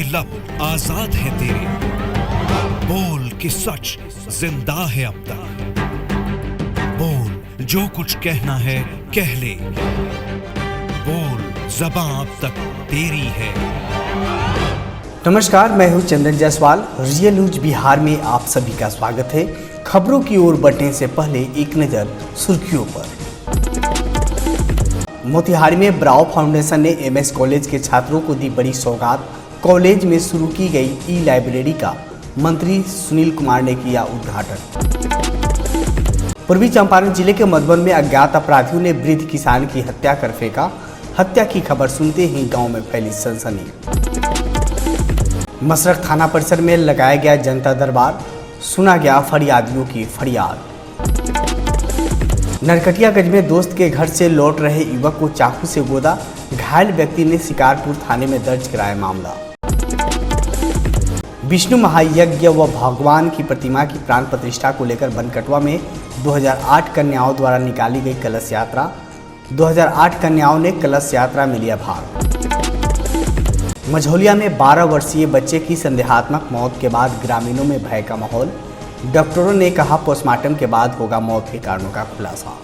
लब आजाद है तेरे, बोल कि सच जिंदा है अब तक, बोल जो कुछ कहना है कह ले, बोल ज़बां अब तक तेरी है। नमस्कार, मैं हूं चंदन जायसवाल। रियल न्यूज बिहार में आप सभी का स्वागत है। खबरों की ओर बढ़ने से पहले एक नजर सुर्खियों पर। मोतिहारी में ब्रावो फाउंडेशन ने एमएस कॉलेज के छात्रों को दी बड़ी सौगात। कॉलेज में शुरू की गई ई लाइब्रेरी का मंत्री सुनील कुमार ने किया उद्घाटन। पूर्वी चंपारण जिले के मधुबन में अज्ञात अपराधियों ने वृद्ध किसान की हत्या कर फेंका। हत्या की खबर सुनते ही गांव में फैली सनसनी। मसरख थाना परिसर में लगाया गया जनता दरबार, सुना गया फरियादियों की फरियाद। नरकटियागंज में दोस्त के घर से लौट रहे युवक को चाकू से गोदा, घायल व्यक्ति ने शिकारपुर थाने में दर्ज कराया मामला। विष्णु महायज्ञ व भगवान की प्रतिमा की प्राण प्रतिष्ठा को लेकर बनकटवा में 2008 कन्याओं द्वारा निकाली गई कलश यात्रा। 2008 कन्याओं ने कलश यात्रा में लिया भाग। मझौलिया में 12 वर्षीय बच्चे की संदेहात्मक मौत के बाद ग्रामीणों में भय का माहौल। डॉक्टरों ने कहा पोस्टमार्टम के बाद होगा मौत के कारणों का खुलासा।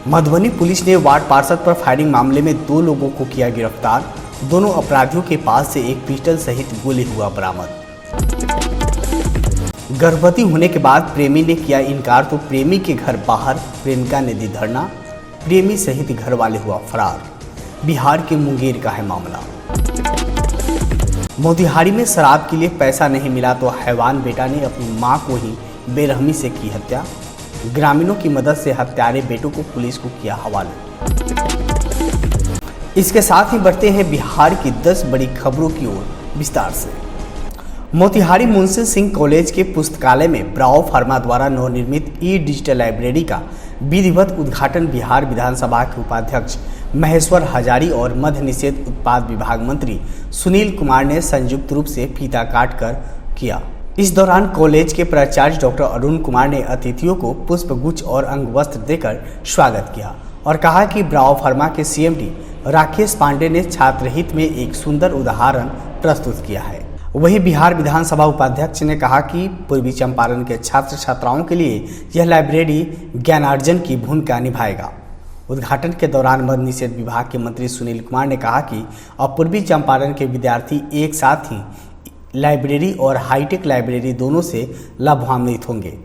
मधुबनी पुलिस ने वार्ड पार्षद पर फायरिंग मामले में 2 लोगों को किया गिरफ्तार। दोनों अपराधियों के पास से एक पिस्टल सहित गोली हुआ बरामद। गर्भवती होने के बाद प्रेमी ने किया इनकार तो प्रेमी के घर बाहर प्रेमिका ने दी धरना। प्रेमी सहित घर वाले हुआ फरार। बिहार के मुंगेर का है मामला। मोतिहारी में शराब के लिए पैसा नहीं मिला तो हैवान बेटा ने अपनी मां को ही बेरहमी से की हत्या। ग्रामीणों की मदद से हत्यारे बेटों को पुलिस को किया हवाले। इसके साथ ही बढ़ते हैं बिहार की 10 बड़ी खबरों की ओर विस्तार से। मोतिहारी मुंशी सिंह कॉलेज के पुस्तकालय में ब्रावो फार्मा द्वारा नवनिर्मित ई डिजिटल लाइब्रेरी का विधिवत उद्घाटन बिहार विधानसभा के उपाध्यक्ष महेश्वर हजारी और मद्य निषेध उत्पाद विभाग मंत्री सुनील कुमार ने संयुक्त रूप से फीता काट कर किया। इस दौरान कॉलेज के प्राचार्य डॉक्टर अरुण कुमार ने अतिथियों को पुष्पगुच्छ और अंगवस्त्र देकर स्वागत किया और कहा कि ब्रावो फार्मा के सीएमडी राकेश पांडे ने छात्र हित में एक सुंदर उदाहरण प्रस्तुत किया है। वहीं बिहार विधानसभा उपाध्यक्ष ने कहा कि पूर्वी चंपारण के छात्र छात्राओं के लिए यह लाइब्रेरी ज्ञानार्जन की भूमिका निभाएगा। उद्घाटन के दौरान मद्य निषेध विभाग के मंत्री सुनील कुमार ने कहा कि अब पूर्वी चंपारण के विद्यार्थी एक साथ ही लाइब्रेरी और हाईटेक लाइब्रेरी दोनों से लाभान्वित होंगे।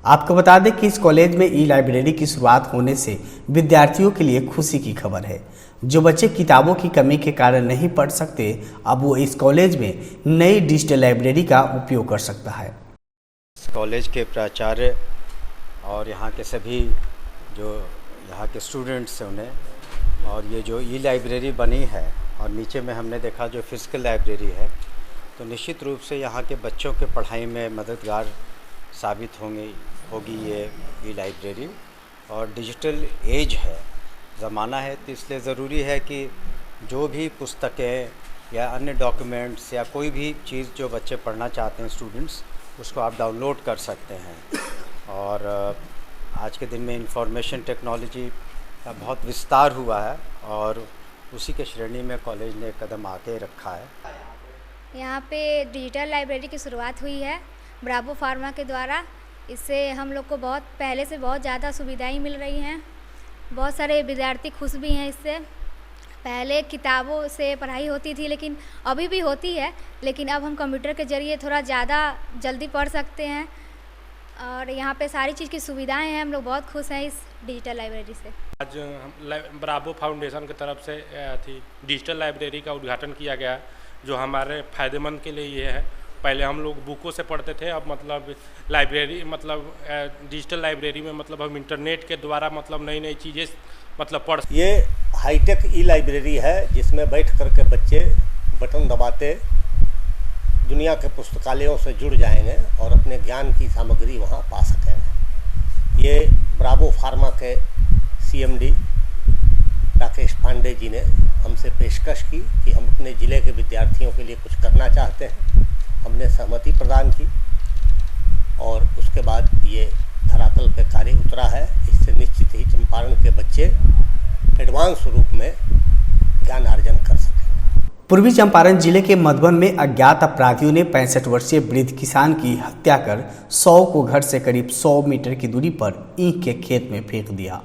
आपको बता दें कि इस कॉलेज में ई लाइब्रेरी की शुरुआत होने से विद्यार्थियों के लिए खुशी की खबर है। जो बच्चे किताबों की कमी के कारण नहीं पढ़ सकते, अब वो इस कॉलेज में नई डिजिटल लाइब्रेरी का उपयोग कर सकता है। इस कॉलेज के प्राचार्य और यहाँ के सभी जो यहाँ के स्टूडेंट्स हैं उन्हें, और ये जो ई लाइब्रेरी बनी है और नीचे में हमने देखा जो फिजिकल लाइब्रेरी है, तो निश्चित रूप से यहाँ के बच्चों के पढ़ाई में मददगार साबित होगी ये ई लाइब्रेरी। और डिजिटल एज है, ज़माना है, तो इसलिए ज़रूरी है कि जो भी पुस्तकें या अन्य डॉक्यूमेंट्स या कोई भी चीज़ जो बच्चे पढ़ना चाहते हैं स्टूडेंट्स, उसको आप डाउनलोड कर सकते हैं। और आज के दिन में इंफॉर्मेशन टेक्नोलॉजी का बहुत विस्तार हुआ है और उसी के श्रेणी में कॉलेज ने कदम आगे रखा है। यहाँ पे डिजिटल लाइब्रेरी की शुरुआत हुई है ब्रावो फार्मा के द्वारा। इससे हम लोग को बहुत पहले से बहुत ज़्यादा सुविधाएं मिल रही हैं। बहुत सारे विद्यार्थी खुश भी हैं इससे। पहले किताबों से पढ़ाई होती थी, लेकिन अभी भी होती है, लेकिन अब हम कंप्यूटर के ज़रिए थोड़ा ज़्यादा जल्दी पढ़ सकते हैं। और यहाँ पे सारी चीज़ की सुविधाएं हैं। हम लोग बहुत खुश हैं इस डिजिटल लाइब्रेरी से। आज ब्रावो फाउंडेशन की तरफ से थी डिजिटल लाइब्रेरी का उद्घाटन किया गया, जो हमारे फ़ायदेमंद के लिए ये है। पहले हम लोग बुकों से पढ़ते थे, अब मतलब लाइब्रेरी मतलब डिजिटल लाइब्रेरी में मतलब हम इंटरनेट के द्वारा मतलब नई नई चीज़ें मतलब पढ़। ये हाईटेक ई लाइब्रेरी है जिसमें बैठ कर के बच्चे बटन दबाते दुनिया के पुस्तकालयों से जुड़ जाएंगे और अपने ज्ञान की सामग्री वहाँ पा सकेंगे। ये ब्रावो फार्मा के सीएमडी राकेश पांडे जी ने हमसे पेशकश की कि हम अपने ज़िले के विद्यार्थियों के लिए कुछ करना चाहते हैं। हमने सहमति प्रदान की और उसके बाद ये धरातल पे कार्य उतरा है। इससे निश्चित ही चंपारण के बच्चे एडवांस रूप में ज्ञान अर्जन कर सकें। पूर्वी चंपारण जिले के मधुबन में अज्ञात अपराधियों ने 65 वर्षीय वृद्ध किसान की हत्या कर 100 को घर से करीब 100 मीटर की दूरी पर ईंख के खेत में फेंक दिया,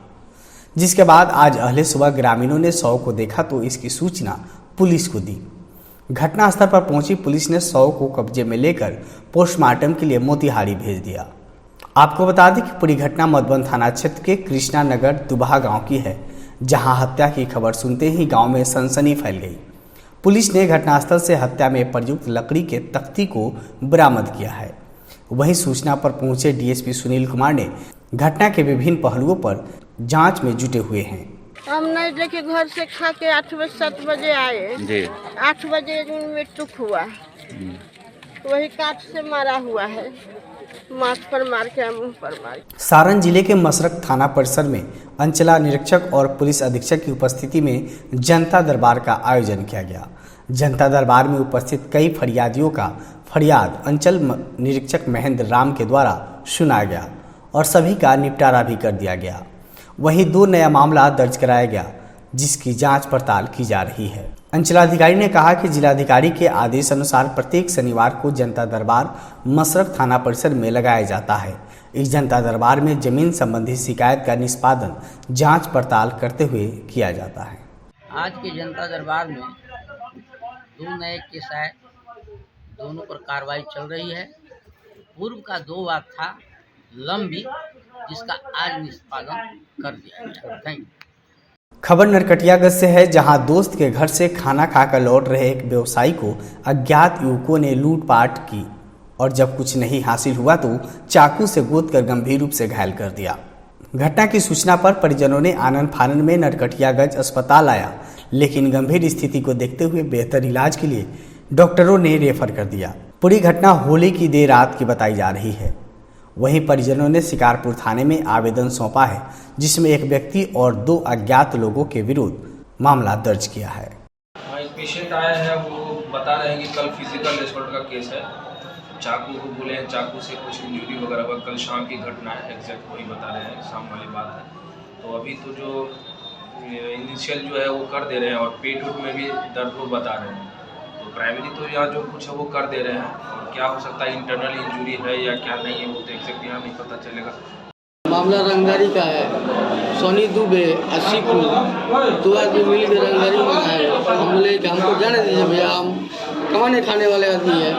जिसके बाद आज अहले सुबह ग्रामीणों ने 100 को देखा तो इसकी सूचना पुलिस को दी। घटनास्थल पर पहुंची पुलिस ने 100 को कब्जे में लेकर पोस्टमार्टम के लिए मोतिहारी भेज दिया। आपको बता दें कि पूरी घटना मधुबन थाना क्षेत्र के कृष्णा नगर दुबहा गांव की है, जहां हत्या की खबर सुनते ही गांव में सनसनी फैल गई। पुलिस ने घटनास्थल से हत्या में प्रयुक्त लकड़ी के तख्ती को बरामद किया है। वहीं सूचना पर पहुंचे डीएसपी सुनील कुमार ने घटना के विभिन्न पहलुओं पर जांच में जुटे हुए हैं। हम नहीं लेके घर से खा के 8 बजे 7 बजे आए जी। 8 बजे मृत्यु हुआ, वही काट से मारा हुआ है, माथ पर मार के मुंह पर मार। सारण जिले के मसरक थाना परिसर में अंचला निरीक्षक और पुलिस अधीक्षक की उपस्थिति में जनता दरबार का आयोजन किया गया। जनता दरबार में उपस्थित कई फरियादियों का फरियाद अंचल निरीक्षक महेंद्र राम के द्वारा सुना गया और सभी का निपटारा भी कर दिया गया। वहीं 2 नया मामला दर्ज कराया गया, जिसकी जांच पड़ताल की जा रही है। अंचलाधिकारी ने कहा कि जिलाधिकारी के आदेश अनुसार प्रत्येक शनिवार को जनता दरबार मसरक थाना परिसर में लगाया जाता है। इस जनता दरबार में जमीन संबंधी शिकायत का निष्पादन जांच पड़ताल करते हुए किया जाता है। आज के जनता दरबार में 2 नए केस आए, दोनों पर कार्रवाई चल रही है। पूर्व का 2 वाद था लंबी, जिसका आज निष्पादन कर दिया गया। Thank you. खबर नरकटियागंज से है, जहां दोस्त के घर से खाना खाकर लौट रहे एक व्यवसायी को अज्ञात युवकों ने लूटपाट की और जब कुछ नहीं हासिल हुआ तो चाकू से गोदकर गंभीर रूप से घायल कर दिया। घटना की सूचना पर परिजनों ने आनन फानन में नरकटियागंज अस्पताल आया, लेकिन गंभीर स्थिति को देखते हुए बेहतर इलाज के लिए डॉक्टरों ने रेफर कर दिया। पूरी घटना होली की देर रात की बताई जा रही है। वहीं परिजनों ने शिकारपुर थाने में आवेदन सौंपा है, जिसमें एक व्यक्ति और 2 अज्ञात लोगों के विरुद्ध मामला दर्ज किया है। एक पेशेंट आया है, वो बता रहे हैं कि कल फिजिकल असॉल्ट का केस है। चाकू को बोले हैं, चाकू से कुछ इंजरी वगैरह हुआ। कल शाम की घटना है, एग्जैक्ट वही बता रहे हैं, शाम वाली बात है। तो अभी तो जो इनिशियल जो है वो कर दे रहे हैं और पेट उट में भी दर्द वो बता रहे हैं। तो प्राइमरी तो यहाँ जो कुछ है वो कर दे रहे हैं, और क्या हो सकता है इंटरनल इंजरी है या क्या नहीं है वो तो एग्जैक्ट यहाँ नहीं पता चलेगा। मामला रंगदारी का है। सोनी दुबे 80 को 2 आदमी मिल के रंगदारी मंगाए। हम बोले कि हमको जाने दीजिए भैया, हम कमाने खाने वाले आदमी है,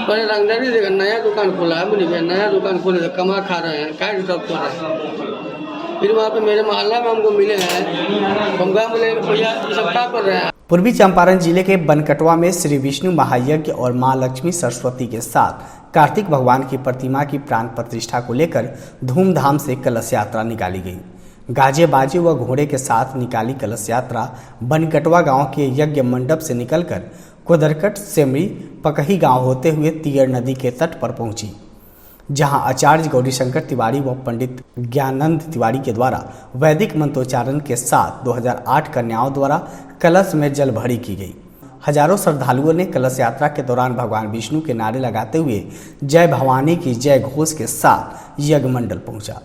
पर रंगदारी देगा। नया दुकान खोला है, बोले भैया नया दुकान खोले तो कमा खा रहे हैं, क्या डिस्टर्ब कर रहे हैं। फिर वहाँ पे मेरे मोहल्ला में हमको मिले हैं, हम कहा बोले भैया ये सब क्या कर रहे हैं। पूर्वी चंपारण जिले के बनकटवा में श्री विष्णु महायज्ञ और मां लक्ष्मी सरस्वती के साथ कार्तिक भगवान की प्रतिमा की प्राण प्रतिष्ठा को लेकर धूमधाम से कलश यात्रा निकाली गई। गाजे बाजे व घोड़े के साथ निकाली कलश यात्रा बनकटवा गांव के यज्ञ मंडप से निकलकर कोदरकट सेमरी पकही गांव होते हुए तियर नदी के तट पर पहुंची, जहां आचार्य गौरीशंकर तिवारी व पंडित ज्ञानंद तिवारी के द्वारा वैदिक मंत्रोच्चारण के साथ 2008 कन्याओं द्वारा कलश में जल भरी की गई। हजारों श्रद्धालुओं ने कलश यात्रा के दौरान भगवान विष्णु के नारे लगाते हुए जय भवानी की जय घोष के साथ यज्ञ मंडल पहुंचा,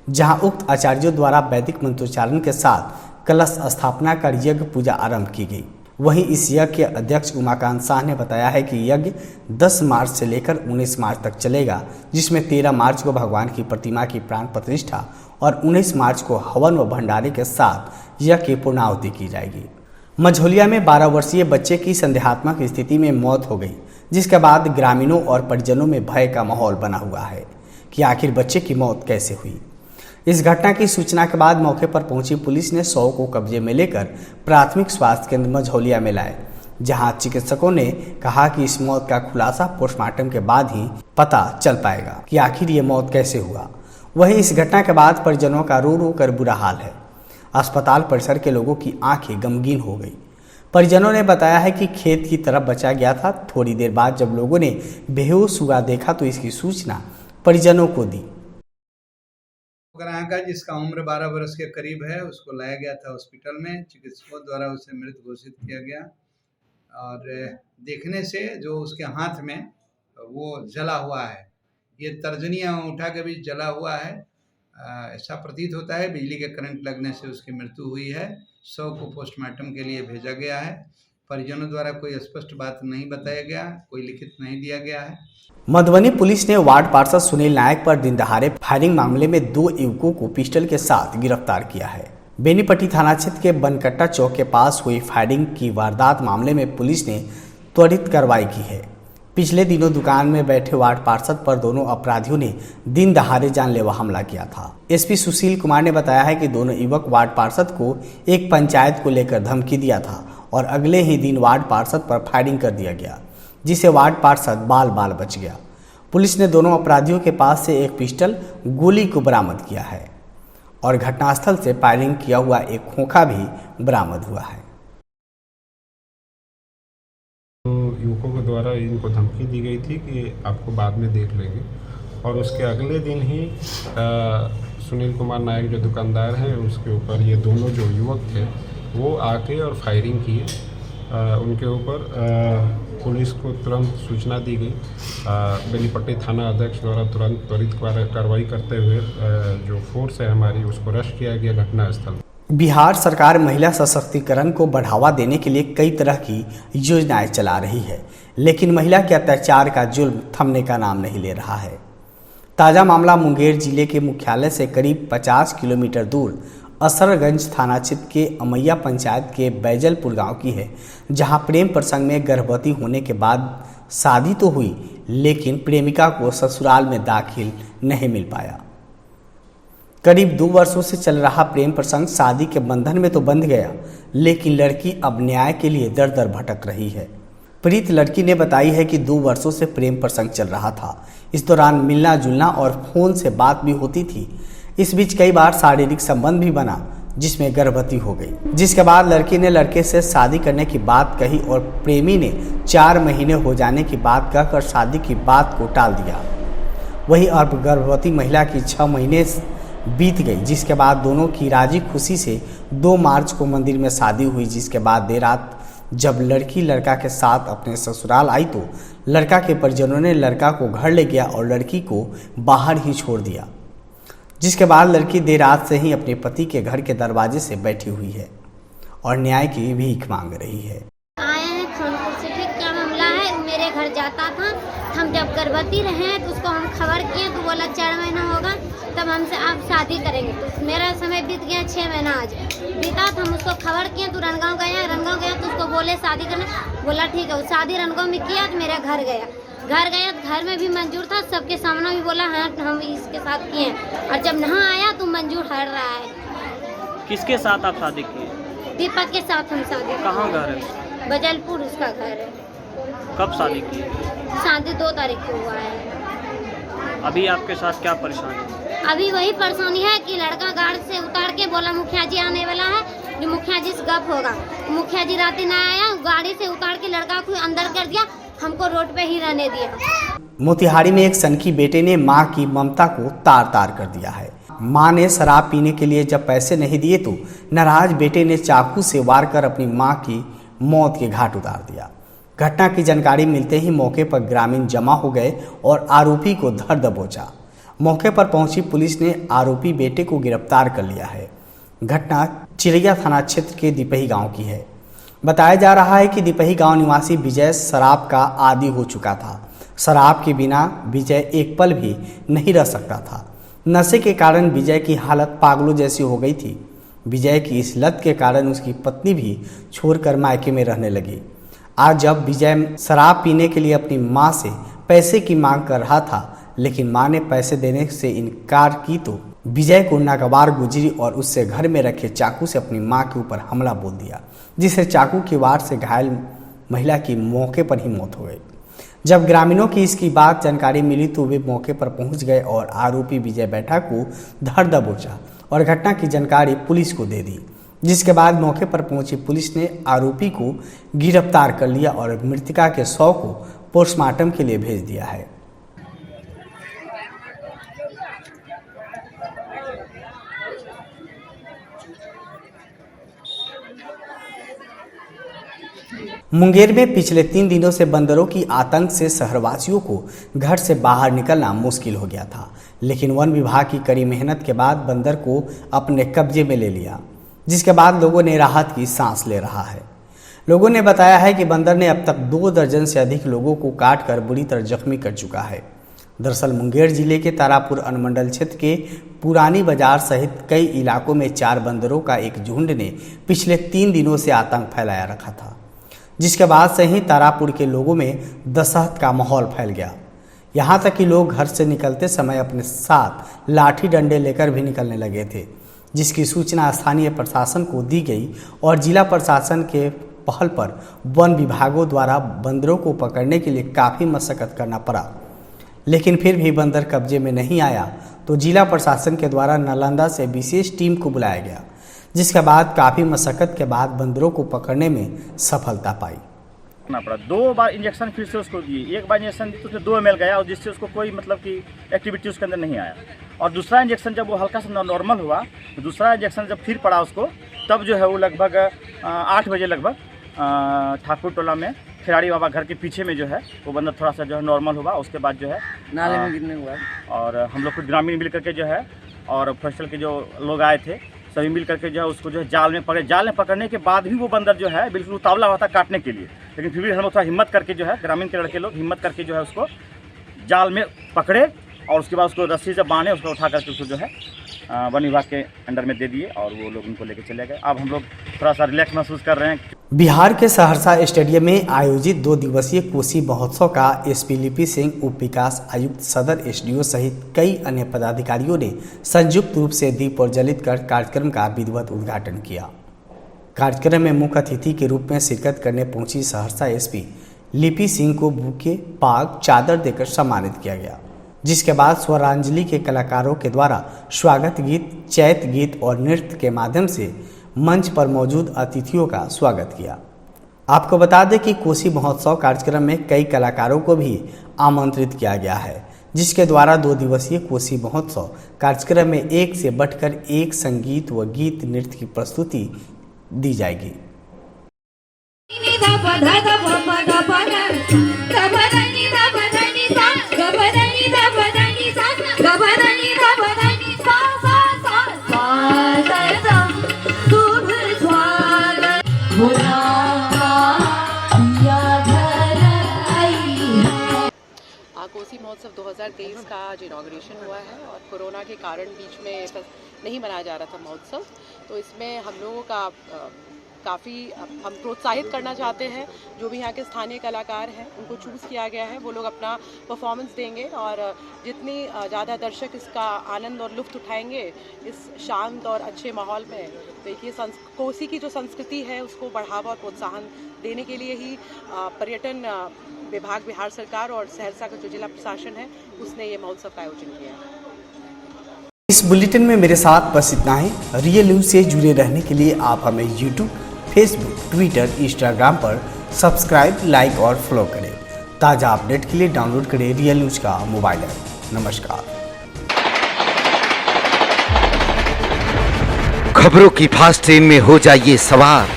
जहां उक्त आचार्यों द्वारा वैदिक मंत्रोच्चारण के साथ कलश स्थापना कर यज्ञ पूजा आरंभ की गई। वहीं इस यज्ञ के अध्यक्ष उमाकांत शाह ने बताया है कि यज्ञ 10 मार्च से लेकर 19 मार्च तक चलेगा, जिसमें 13 मार्च को भगवान की प्रतिमा की प्राण प्रतिष्ठा और 19 मार्च को हवन व भंडारे के साथ यज्ञ की पूर्णाहुति की जाएगी। मझौलिया में 12 वर्षीय बच्चे की संदेहात्मक स्थिति में मौत हो गई, जिसके बाद ग्रामीणों और परिजनों में भय का माहौल बना हुआ है कि आखिर बच्चे की मौत कैसे हुई। इस घटना की सूचना के बाद मौके पर पहुंची पुलिस ने 100 को कब्जे में लेकर प्राथमिक स्वास्थ्य केंद्र मझौलिया में लाए, जहां चिकित्सकों ने कहा कि इस मौत का खुलासा पोस्टमार्टम के बाद ही पता चल पाएगा कि आखिर ये मौत कैसे हुआ। वहीं इस घटना के बाद परिजनों का रो रो कर बुरा हाल है। अस्पताल परिसर के लोगों की आंखें गमगीन हो गई। परिजनों ने बताया है कि खेत की तरफ बचा गया था। थोड़ी देर बाद जब लोगों ने बेहोश हुआ देखा तो इसकी सूचना परिजनों को दी। का जिसका उम्र 12 वर्ष के करीब है, उसको लाया गया था हॉस्पिटल में। चिकित्सकों द्वारा उसे मृत घोषित किया गया और देखने से जो उसके हाथ में वो जला हुआ है, ये तर्जनी अंगूठा के बीच जला हुआ है, ऐसा प्रतीत होता है। बिजली के करंट लगने से उसकी मृत्यु हुई है। 100 को पोस्टमार्टम के लिए भेजा गया है। परिजनों द्वारा कोई स्पष्ट बात नहीं बताया गया, कोई लिखित नहीं दिया गया है। मधुबनी पुलिस ने वार्ड पार्षद सुनील नायक पर दिन दहाड़े फायरिंग मामले में 2 युवकों को पिस्टल के साथ गिरफ्तार किया है। बेनीपट्टी थाना क्षेत्र के बनकट्टा चौक के पास हुई फायरिंग की वारदात मामले में पुलिस ने त्वरित कार्रवाई की है। पिछले दिनों दुकान में बैठे वार्ड पार्षद पर दोनों अपराधियों ने दिन दहाड़े जानलेवा हमला किया था। एसपी सुशील कुमार ने बताया है कि दोनों युवक वार्ड पार्षद को एक पंचायत को लेकर धमकी दिया था और अगले ही दिन वार्ड पार्षद पर फायरिंग कर दिया गया, जिसे वार्ड पार्षद बाल बच गया। पुलिस ने दोनों अपराधियों के पास से एक पिस्टल गोली को बरामद किया है और घटनास्थल से फायरिंग किया हुआ एक खोखा भी बरामद हुआ है। तो युवकों के द्वारा इनको धमकी दी गई थी कि आपको बाद में देख लेंगे, और उसके अगले दिन ही सुनील कुमार नायक जो दुकानदार हैं उसके ऊपर ये दोनों जो युवक थे वो आके और फायरिंग किए। उनके ऊपर पुलिस को तुरंत सूचना दी गई। बेनीपट्टी थाना अध्यक्ष द्वारा तुरंत त्वरित कार्रवाई करते हुए जो फोर्स है हमारी उसको रश किया गया घटनास्थल। बिहार सरकार महिला सशक्तिकरण को बढ़ावा देने के लिए कई तरह की योजनाएं चला रही है, लेकिन महिला के अत्याचार का जुल्म थमने का नाम नहीं ले रहा है। ताज़ा मामला मुंगेर जिले के मुख्यालय से करीब 50 किलोमीटर दूर असरगंज थाना क्षेत्र के अमैया पंचायत के बैजलपुर गांव की है, जहां प्रेम प्रसंग में गर्भवती होने के बाद शादी तो हुई, लेकिन प्रेमिका को ससुराल में दाखिल नहीं मिल पाया। करीब 2 वर्षों से चल रहा प्रेम प्रसंग शादी के बंधन में तो बंध गया, लेकिन लड़की अब न्याय के लिए दर दर भटक रही है। प्रीत लड़की ने बताई है कि 2 वर्षों से प्रेम प्रसंग चल रहा था। इस दौरान मिलना जुलना और फोन से बात भी होती थी। इस बीच कई बार शारीरिक संबंध भी बना, जिसमें गर्भवती हो गई, जिसके बाद लड़की ने लड़के से शादी करने की बात कही और प्रेमी ने 4 महीने हो जाने की बात कहकर शादी की बात को टाल दिया। वहीं अब गर्भवती महिला की 6 महीने बीत गई, जिसके बाद दोनों की राजी खुशी से 2 मार्च को मंदिर में शादी हुई। जिसके बाद देर रात जब लड़की लड़का के साथ अपने ससुराल आई तो लड़का के परिजनों ने लड़का को घर ले गया और लड़की को बाहर ही छोड़ दिया, जिसके बाद लड़की देर रात से ही अपने पति के घर के दरवाजे से बैठी हुई है और न्याय की भीख मांग रही है। आया है सोनपुर से, ठीक क्या मामला है, मेरे घर जाता था। हम जब गर्भवती रहे तो उसको हम खबर किए तो बोला 4 महीना होगा तब हमसे आप शादी करेंगे। तो मेरा समय बीत गया, 6 महीना आज बीता। तो हम उसको खबर किए तो रनगांव गया तो उसको बोले शादी करना, बोला ठीक है। वो शादी रनगांव में किया तो मेरा घर गया तो घर में भी मंजूर था, सबके सामने भी बोला हाँ हम इसके साथ किए, और जब यहाँ आया तो मंजूर हट रहा है। किसके साथ आप शादी किए? दीपक के साथ हम शादी। कहाँ घर है? बजलपुर उसका घर है। कब शादी की? शादी 2 तारीख को हुआ है। अभी आपके साथ क्या परेशानी है? अभी वही परेशानी है कि लड़का गाड़ी से उतार के बोला मुखिया जी आने वाला है, जो मुखिया जी से गप होगा। मुखिया जी रात ना आया, गाड़ी से उतार के लड़का को अंदर कर दिया, हमको रोड पे ही रहने दिया। मोतिहारी में एक सनकी बेटे ने मां की ममता को तार तार कर दिया है। मां ने शराब पीने के लिए जब पैसे नहीं दिए तो नाराज बेटे ने चाकू से वार कर अपनी मां की मौत के घाट उतार दिया। घटना की जानकारी मिलते ही मौके पर ग्रामीण जमा हो गए और आरोपी को धर दबोचा। मौके पर पहुंची पुलिस ने आरोपी बेटे को गिरफ्तार कर लिया है। घटना चिरैया थाना क्षेत्र के दिपही गांव की है। बताया जा रहा है कि दिपही गांव निवासी विजय शराब का आदी हो चुका था। शराब के बिना विजय एक पल भी नहीं रह सकता था। नशे के कारण विजय की हालत पागलों जैसी हो गई थी। विजय की इस लत के कारण उसकी पत्नी भी छोड़कर मायके में रहने लगी। आज जब विजय शराब पीने के लिए अपनी मां से पैसे की मांग कर रहा था, लेकिन मां ने पैसे देने से इनकार की तो विजय को नागवार गुजरी और उससे घर में रखे चाकू से अपनी मां के ऊपर हमला बोल दिया, जिससे चाकू की वार से घायल महिला की मौके पर ही मौत हो गई। जब ग्रामीणों की इसकी बात जानकारी मिली तो वे मौके पर पहुंच गए और आरोपी विजय बैठा को धर दबोचा और घटना की जानकारी पुलिस को दे दी, जिसके बाद मौके पर पहुंची पुलिस ने आरोपी को गिरफ्तार कर लिया और मृतका के शव को पोस्टमार्टम के लिए भेज दिया है। मुंगेर में पिछले 3 दिनों से बंदरों की आतंक से शहरवासियों को घर से बाहर निकलना मुश्किल हो गया था, लेकिन वन विभाग की कड़ी मेहनत के बाद बंदर को अपने कब्जे में ले लिया, जिसके बाद लोगों ने राहत की सांस ले रहा है। लोगों ने बताया है कि बंदर ने अब तक 2 दर्जन से अधिक लोगों को काटकर बुरी तरह जख्मी कर चुका है। दरअसल मुंगेर जिले के तारापुर अनुमंडल क्षेत्र के पुरानी बाजार सहित कई इलाकों में 4 बंदरों का एक झुंड ने पिछले 3 दिनों से आतंक फैलाया रखा था, जिसके बाद से ही तारापुर के लोगों में दहशत का माहौल फैल गया। यहाँ तक कि लोग घर से निकलते समय अपने साथ लाठी डंडे लेकर भी निकलने लगे थे, जिसकी सूचना स्थानीय प्रशासन को दी गई और जिला प्रशासन के पहल पर वन विभागों द्वारा बंदरों को पकड़ने के लिए काफ़ी मशक्कत करना पड़ा। लेकिन फिर भी बंदर कब्जे में नहीं आया तो जिला प्रशासन के द्वारा नालंदा से विशेष टीम को बुलाया गया, जिसके बाद काफ़ी मशक्कत के बाद बंदरों को पकड़ने में सफलता पाई। पड़ा 2 बार इंजेक्शन फिर से उसको दिए, एक बार इंजेक्शन दी तो उसमें 2 ml गया और जिससे उसको कोई मतलब कि एक्टिविटी उसके अंदर नहीं आया। और दूसरा इंजेक्शन जब वो हल्का सा नॉर्मल हुआ तो दूसरा इंजेक्शन जब फिर पड़ा उसको, तब जो है वो लगभग 8 बजे लगभग ठाकुर टोला में खिलाड़ी बाबा घर के पीछे में जो है वो बंदर थोड़ा सा जो है नॉर्मल हुआ। उसके बाद जो है नाले में गिरने हुआ और हम लोग कुछ ग्रामीण मिल करके जो है और फॉरेस्टर के जो लोग आए थे सभी मिल करके जो है उसको जो है जाल में पकड़े। जाल में पकड़ने के बाद भी वो बंदर जो है बिल्कुल उतावला हुआ था काटने के लिए, लेकिन फिर भी हम लोग थोड़ा हिम्मत करके जो है ग्रामीण के लड़के लोग हिम्मत करके जो है उसको जाल में पकड़े और उसके बाद उसको रस्सी से बांधे, उसको उठा करके उसको जो है वन विभाग के अंडर में दे दिए और वो लोग उनको लेके चले गए। अब हम लोग थोड़ा सा रिलैक्स महसूस कर रहे हैं। बिहार के सहरसा स्टेडियम में आयोजित 2 दिवसीय कोसी महोत्सव का एसपी लिपि सिंह, उप विकास आयुक्त, सदर एसडीओ सहित कई अन्य पदाधिकारियों ने संयुक्त रूप से दीप प्रज्वलित कर कार्यक्रम का विधिवत उद्घाटन किया। कार्यक्रम में मुख्य अतिथि के रूप में शिरकत करने पहुंची सहरसा एसपी लिपि सिंह को बुके, पाग, चादर देकर सम्मानित किया गया, जिसके बाद स्वरांजलि के कलाकारों के द्वारा स्वागत गीत, चैत गीत और नृत्य के माध्यम से मंच पर मौजूद अतिथियों का स्वागत किया। आपको बता दें कि कोसी महोत्सव कार्यक्रम में कई कलाकारों को भी आमंत्रित किया गया है, जिसके द्वारा 2 दिवसीय कोसी महोत्सव कार्यक्रम में एक से बढ़कर एक संगीत व गीत नृत्य की प्रस्तुति दी जाएगी। कोसी महोत्सव 2023 का आज इनॉग्रेशन हुआ है और कोरोना के कारण बीच में नहीं मनाया जा रहा था महोत्सव, तो इसमें हम लोगों का काफ़ी हम प्रोत्साहित करना चाहते हैं। जो भी यहाँ के स्थानीय कलाकार हैं उनको चूज़ किया गया है, वो लोग अपना परफॉर्मेंस देंगे और जितनी ज़्यादा दर्शक इसका आनंद और लुत्फ़ उठाएंगे इस शांत और अच्छे माहौल में, देखिए कोसी की जो संस्कृति है उसको बढ़ावा और प्रोत्साहन देने के लिए ही पर्यटन विभाग बिहार सरकार और सहरसा का जो जिला प्रशासन है उसने ये महोत्सव का आयोजन किया है। इस बुलेटिन में मेरे साथ बस इतना ही। रियल न्यूज़ से जुड़े रहने के लिए आप हमें यूट्यूब, फेसबुक, ट्विटर, इंस्टाग्राम पर सब्सक्राइब, लाइक और फॉलो करें। ताज़ा अपडेट के लिए डाउनलोड करें रियल न्यूज़ का मोबाइल ऐप। नमस्कार। खबरों की फास्ट ट्रेन में हो जाइए सवार।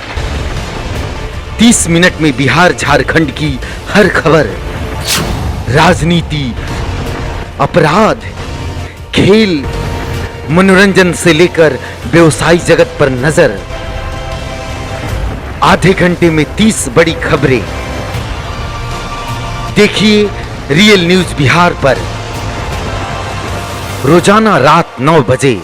30 मिनट में बिहार झारखंड की हर खबर, राजनीति, अपराध, खेल, मनोरंजन से लेकर व्यवसायिक जगत पर नजर। आधे घंटे में 30 बड़ी खबरें। देखिए रियल न्यूज़ बिहार पर रोजाना रात 9 बजे।